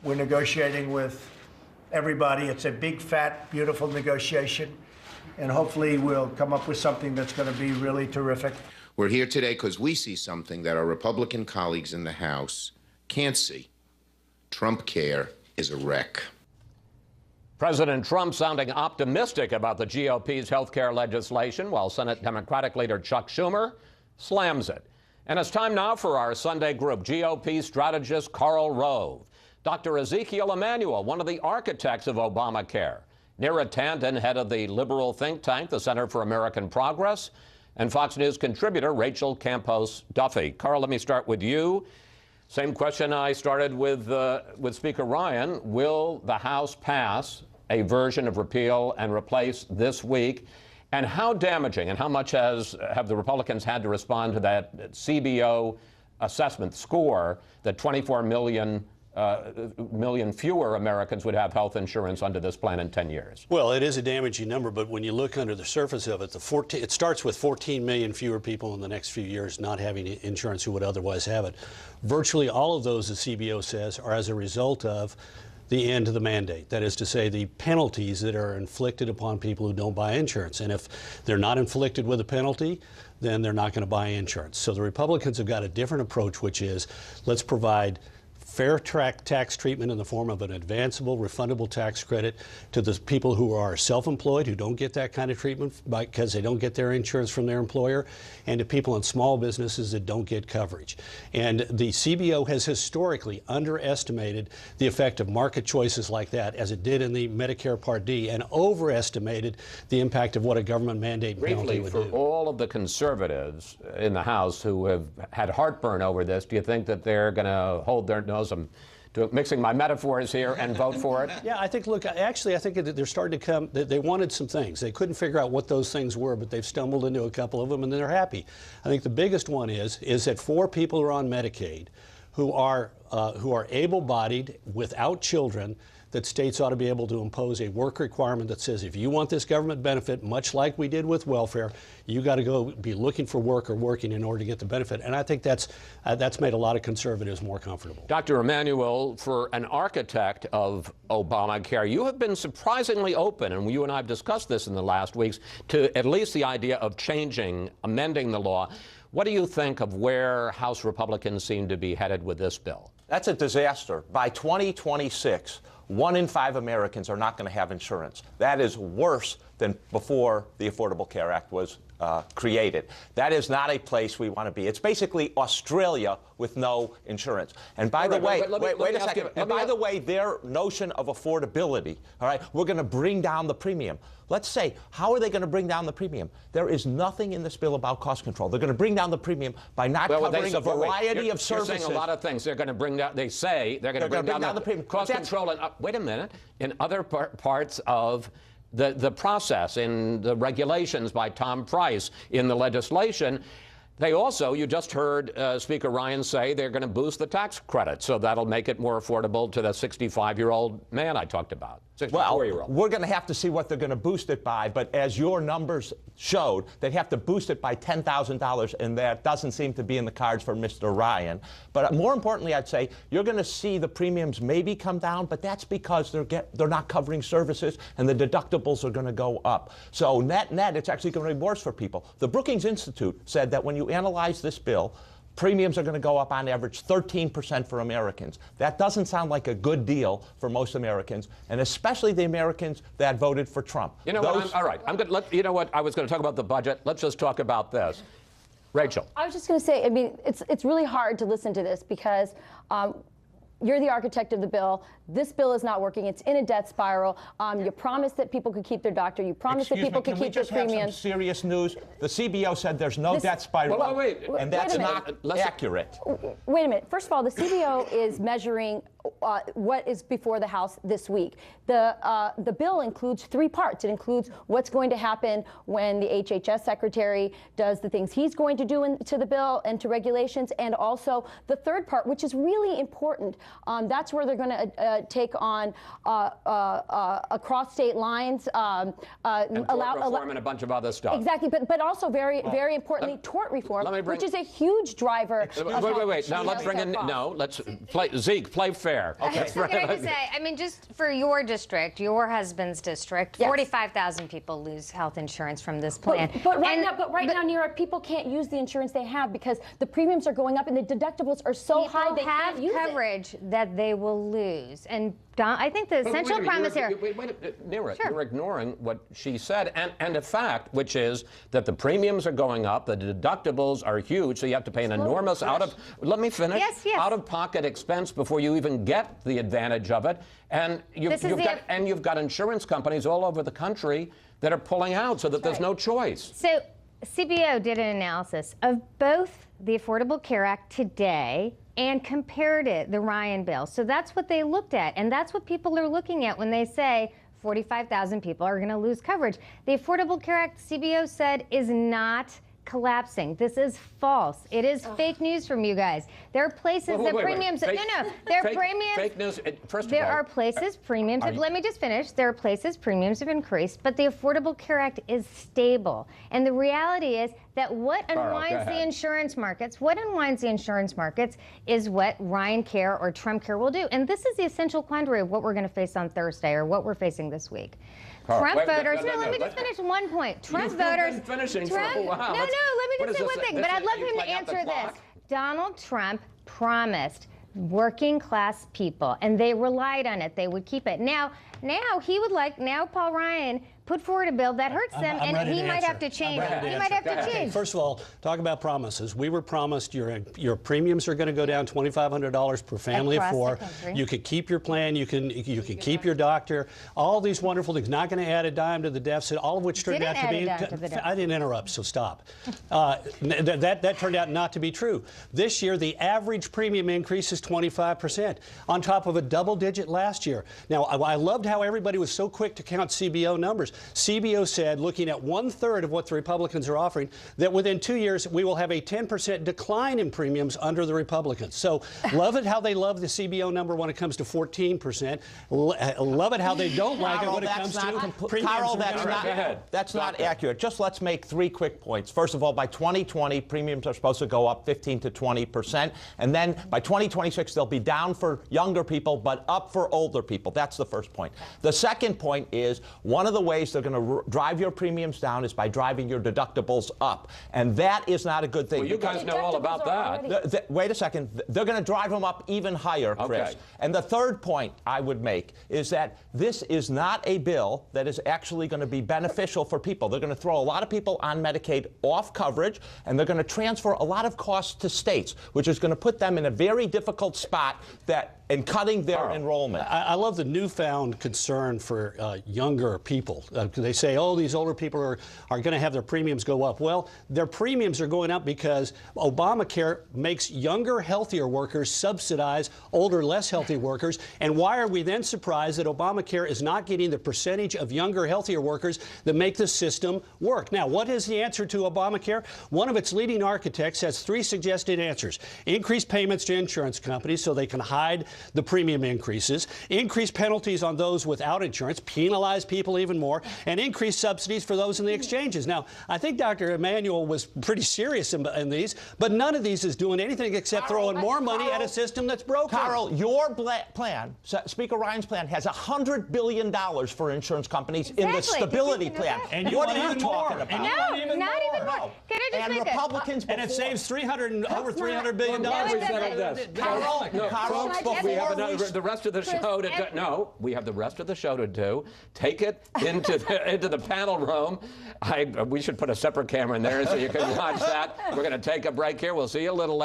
We're negotiating with everybody. It's a big, fat, beautiful negotiation, and hopefully we'll come up with something that's going to be really terrific. We're here today because we see something that our Republican colleagues in the House can't see. Trump care is a wreck. President Trump sounding optimistic about the GOP's health care legislation, while Senate Democratic leader Chuck Schumer slams it. And it's time now for our Sunday group, GOP strategist Karl Rove, Dr. Ezekiel Emanuel, one of the architects of Obamacare, Neera Tanden, head of the liberal think tank, the Center for American Progress, and Fox News contributor Rachel Campos-Duffy. Karl, let me start with you. Same question I started with Speaker Ryan. Will the House pass a version of repeal and replace this week? And how damaging and how much have the Republicans had to respond to that CBO assessment score that 24 million fewer Americans would have health insurance under this plan in 10 years? Well, it is a damaging number, but when you look under the surface of it, it starts with 14 million fewer people in the next few years not having insurance who would otherwise have it. Virtually all of those, the CBO says, are as a result of the end of the mandate. That is to say, the penalties that are inflicted upon people who don't buy insurance. And if they're not inflicted with a penalty, then they're not going to buy insurance. So the Republicans have got a different approach, which is let's provide fair tax treatment in the form of an advanceable, refundable tax credit to the people who are self-employed, who don't get that kind of treatment because they don't get their insurance from their employer, and to people in small businesses that don't get coverage. And the CBO has historically underestimated the effect of market choices like that, as it did in the Medicare Part D, and overestimated the impact of what a government mandate penalty would do. For all of the conservatives in the House who have had heartburn over this, do you think that they're going to hold their nose? I'm mixing my metaphors here and vote for it? Yeah, I think, look, actually, I think that they're starting to come, they wanted some things. They couldn't figure out what those things were, but they've stumbled into a couple of them, and they're happy. I think the biggest one is that for people who are on Medicaid, who are able-bodied, without children, that states ought to be able to impose a work requirement that says if you want this government benefit, much like we did with welfare, you got to go be looking for work or working in order to get the benefit. And I think that's made a lot of conservatives more comfortable. Dr. Emanuel, for an architect of Obamacare, you have been surprisingly open, and you and I have discussed this in the last weeks, to at least the idea of amending the law. What do you think of where House Republicans seem to be headed with this bill? That's a disaster. By 2026, 1 in 5 Americans are not going to have insurance. That is worse than before the Affordable Care Act was created. That is not a place we want to be. It's basically Australia with no insurance. And by the way, wait a second. And by the way, their notion of affordability, all right, we're going to bring down the premium. Let's say, how are they going to bring down the premium? There is nothing in this bill about cost control. They're going to bring down the premium by not covering a variety of services. You're saying a lot of things. They're going to bring down, they say they're going to bring down the premium. Cost control. And, wait a minute. In other parts of the process, in the regulations by Tom Price, in the legislation, they also, you just heard Speaker Ryan say they're going to boost the tax credit, so that'll make it more affordable to the 65-year-old man I talked about, 64-year-old. Well, we're going to have to see what they're going to boost it by, but as your numbers showed, they'd have to boost it by $10,000, and that doesn't seem to be in the cards for Mr. Ryan. But more importantly, I'd say you're going to see the premiums maybe come down, but that's because they're not covering services, and the deductibles are going to go up. So net, it's actually going to be worse for people. The Brookings Institute said that when you analyze this bill, premiums are going to go up on average 13% for Americans. That doesn't sound like a good deal for most Americans, and especially the Americans that voted for Trump. You know what? All right. You know what? I was going to talk about the budget. Let's just talk about this. Rachel. I was just going to say, I mean, it's really hard to listen to this because you're the architect of the bill. This bill is not working. It's in a debt spiral. You promised that people could keep their doctor. You promised that people could keep their premiums. Have some serious news? The CBO said there's no debt spiral, and that's not accurate. Wait a minute. First of all, the CBO is measuring what is before the House this week. The bill includes 3 parts. It includes what's going to happen when the HHS secretary does the things he's going to do to the bill and to regulations, and also the third part, which is really important. That's where they're going to take on across state lines, and tort reform and a bunch of other stuff. Exactly, but also very importantly, tort reform, which is a huge driver. Wait. Now let's bring in. No, let's play. Zeke, play fair. fair. Okay. That's Can I just say, I mean, just for your district, your husband's district, Yes. 45,000 people lose health insurance from this plan. But right now, Neera, people can't use the insurance they have because the premiums are going up and the deductibles are so high they can't use coverage that they will lose. And I think the essential promise here. Neera, Sure. you're ignoring what she said, and a fact, which is that the premiums are going up, the deductibles are huge, so you have to pay an enormous let me finish. Yes. Out-of-pocket expense before you even get the advantage of it, and you've got insurance companies all over the country that are pulling out, so that there's no choice. So CBO did an analysis of both the Affordable Care Act today and compared it, the Ryan bill. So that's what they looked at, and that's what people are looking at when they say 45,000 people are going to lose coverage. The Affordable Care Act, CBO said, is not collapsing. This is false. It is fake news from you guys. There are places that premiums. There are premiums. Fake news. First There of all, are places premiums. Let me just finish. There are places premiums have increased, but the Affordable Care Act is stable. And the reality is that what unwinds the insurance markets, is what Ryan Care or Trump Care will do. And this is the essential quandary of what we're going to face on Thursday or what we're facing this week. Trump voters. Let me just finish one point. Trump voters. You've been finishing for a while. Let me just say one thing. But I'd love him to answer this. Donald Trump promised working class people, and they relied on it. They would keep it. Now he would like. Now Paul Ryan put forward a bill that hurts them, and he might have to change. He might have to change. First of all, talk about promises. We were promised your premiums are going to go down $2,500 per family of four. You could keep your plan. You can keep your doctor. All these wonderful things. Not going to add a dime to the deficit. All of which turned out to be. I didn't interrupt, so stop. That turned out not to be true. This year, the average premium increase is 25%, on top of a double-digit last year. Now, I loved how everybody was so quick to count CBO numbers. CBO said, looking at 1/3 of what the Republicans are offering, that within 2 years we will have a 10% decline in premiums under the Republicans. So love it how they love the CBO number when it comes to 14%. Love it how they don't like it when it comes to premiums. Carl, that's not accurate. Just let's make 3 quick points. First of all, by 2020, premiums are supposed to go up 15 to 20%. And then by 2026, they'll be down for younger people, but up for older people. That's the first point. The second point is one of the ways they're going to drive your premiums down is by driving your deductibles up. And that is not a good thing. Well, you guys know all about that. Wait a second. They're going to drive them up even higher, Chris. Okay. And the third point I would make is that this is not a bill that is actually going to be beneficial for people. They're going to throw a lot of people on Medicaid off coverage, and they're going to transfer a lot of costs to states, which is going to put them in a very difficult spot in cutting their enrollment. I love the newfound concern for younger people. They say, oh, these older people are going to have their premiums go up. Well, their premiums are going up because Obamacare makes younger, healthier workers subsidize older, less healthy workers. And why are we then surprised that Obamacare is not getting the percentage of younger, healthier workers that make the system work? Now, what is the answer to Obamacare? One of its leading architects has 3 suggested answers. Increase payments to insurance companies so they can hide the premium increases, increase penalties on those without insurance, penalize people even more, and increase subsidies for those in the exchanges. Now, I think Dr. Emanuel was pretty serious in these, but none of these is doing anything except throwing more money at a system that's broken. Carl, your plan, Speaker Ryan's plan, has $100 billion for insurance companies in the stability plan. And what are you talking about? Not even more. Can I just and make Republicans and it saves over $300 billion. Carl, we have the rest of the show to do. No, we have the rest of the show to do. Take it into the panel room. We should put a separate camera in there so you can watch that. We're going to take a break here. We'll see you a little later.